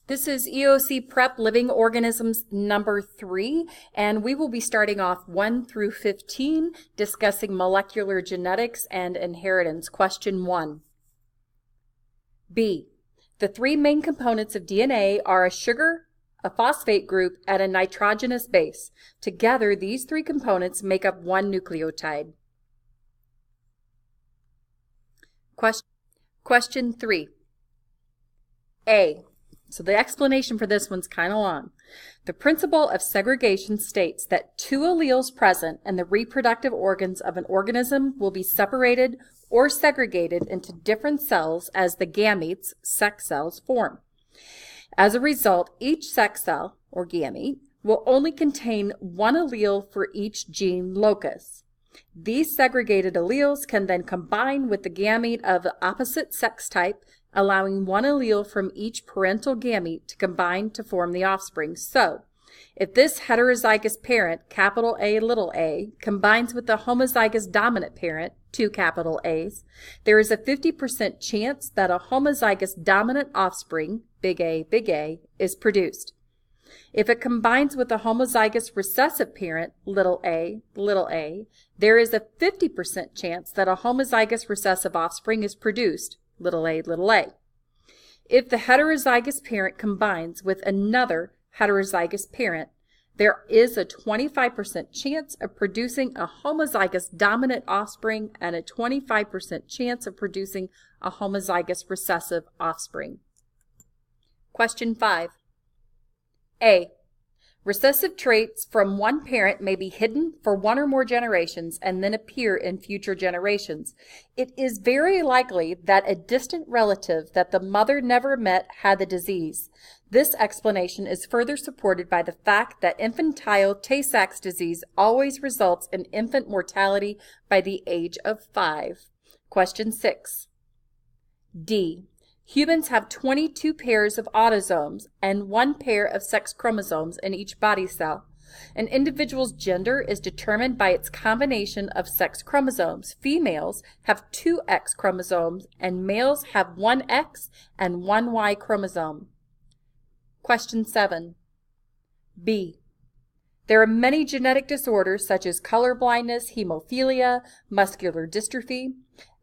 This is EOC Prep Living Organisms number 3, and we will be starting off 1 through 15, discussing molecular genetics and inheritance. Question 1. B. The three main components of DNA are a sugar, a phosphate group, and a nitrogenous base. Together, these three components make up one nucleotide. Question 3. A. So the explanation for this one's kind of long. The principle of segregation states that two alleles present in the reproductive organs of an organism will be separated or segregated into different cells as the gametes, sex cells, form. As a result, each sex cell, or gamete, will only contain one allele for each gene locus. These segregated alleles can then combine with the gamete of the opposite sex type, allowing one allele from each parental gamete to combine to form the offspring. So, if this heterozygous parent, capital A, little a, combines with the homozygous dominant parent, 2 capital A's, there is a 50% chance that a homozygous dominant offspring, big A, is produced. If it combines with a homozygous recessive parent, little a, there is a 50% chance that a homozygous recessive offspring is produced, little a. If the heterozygous parent combines with another heterozygous parent, there is a 25% chance of producing a homozygous dominant offspring and a 25% chance of producing a homozygous recessive offspring. Question 5. A. Recessive traits from one parent may be hidden for one or more generations and then appear in future generations. It is very likely that a distant relative that the mother never met had the disease. This explanation is further supported by the fact that infantile Tay-Sachs disease always results in infant mortality by the age of 5. Question 6. D. Humans have 22 pairs of autosomes and 1 pair of sex chromosomes in each body cell. An individual's gender is determined by its combination of sex chromosomes. Females have 2 X chromosomes and males have 1 X and 1 Y chromosome. Question 7. B. There are many genetic disorders such as color blindness, hemophilia, muscular dystrophy,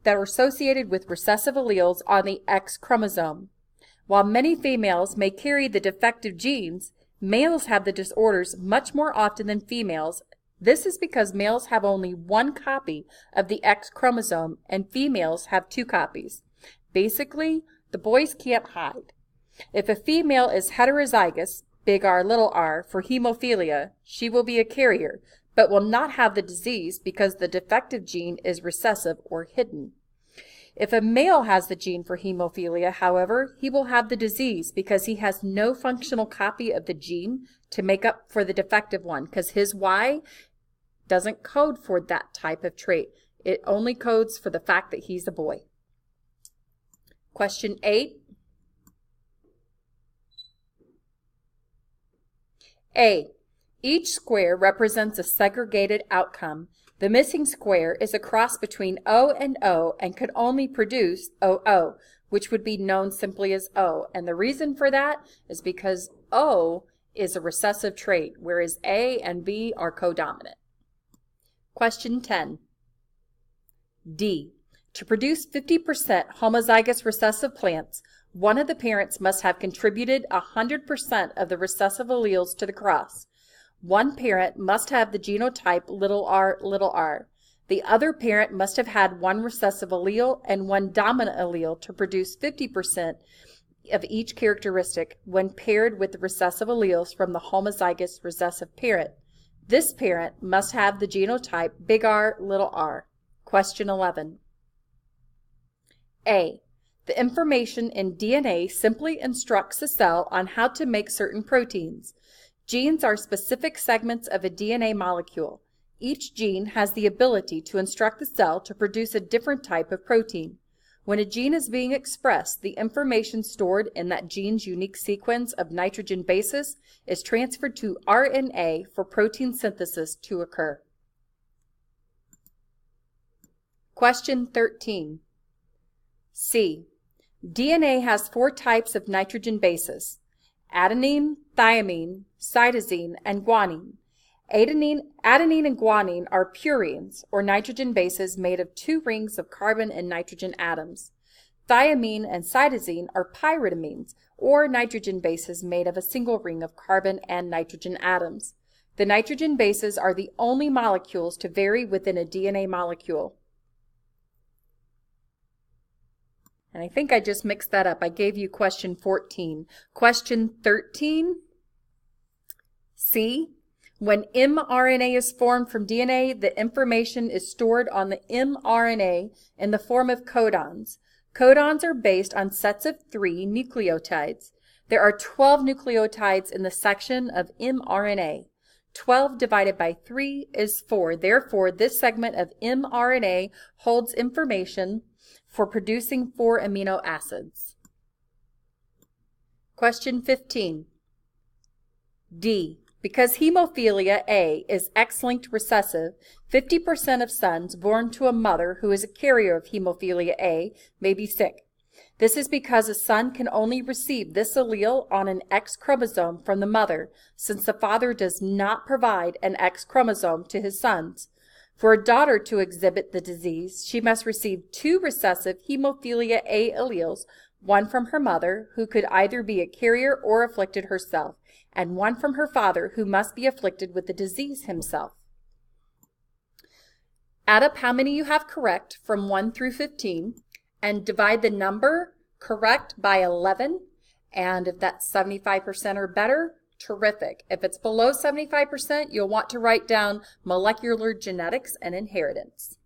that are associated with recessive alleles on the X chromosome. While many females may carry the defective genes, males have the disorders much more often than females. This is because males have only 1 copy of the X chromosome and females have 2 copies. Basically, the boys can't hide. If a female is heterozygous, big R, little r, for hemophilia, she will be a carrier, but will not have the disease because the defective gene is recessive or hidden. If a male has the gene for hemophilia, however, he will have the disease because he has no functional copy of the gene to make up for the defective one, because his Y doesn't code for that type of trait. It only codes for the fact that he's a boy. Question 8. A. Each square represents a segregated outcome. The missing square is a cross between O and O and could only produce OO, which would be known simply as O. And the reason for that is because O is a recessive trait, whereas A and B are codominant. Question 10. D. To produce 50% homozygous recessive plants, one of the parents must have contributed 100% of the recessive alleles to the cross. One parent must have the genotype little r. The other parent must have had 1 recessive allele and 1 dominant allele to produce 50% of each characteristic when paired with the recessive alleles from the homozygous recessive parent. This parent must have the genotype big R, little r. Question 11. A. The information in DNA simply instructs the cell on how to make certain proteins. Genes are specific segments of a DNA molecule. Each gene has the ability to instruct the cell to produce a different type of protein. When a gene is being expressed, the information stored in that gene's unique sequence of nitrogen bases is transferred to RNA for protein synthesis to occur. Question 13. C. DNA has 4 types of nitrogen bases. adenine, thymine, cytosine, and guanine. Adenine and guanine are purines, or nitrogen bases made of 2 rings of carbon and nitrogen atoms. Thymine and cytosine are pyridamines, or nitrogen bases made of a single ring of carbon and nitrogen atoms. The nitrogen bases are the only molecules to vary within a DNA molecule. And I think I just mixed that up. I gave you question 14. Question 13, C. When mRNA is formed from DNA, the information is stored on the mRNA in the form of codons. Codons are based on sets of 3 nucleotides. There are 12 nucleotides in the section of mRNA. 12 divided by 3 is 4. Therefore, this segment of mRNA holds information for producing 4 amino acids. Question 15. D. Because hemophilia A is X-linked recessive, 50% of sons born to a mother who is a carrier of hemophilia A may be sick. This is because a son can only receive this allele on an X chromosome from the mother, since the father does not provide an X chromosome to his sons. For a daughter to exhibit the disease, she must receive 2 recessive hemophilia A alleles, one from her mother, who could either be a carrier or afflicted herself, and one from her father, who must be afflicted with the disease himself. Add up how many you have correct from 1 through 15, and divide the number correct by 11, and if that's 75% or better, terrific. If it's below 75%, you'll want to write down molecular genetics and inheritance.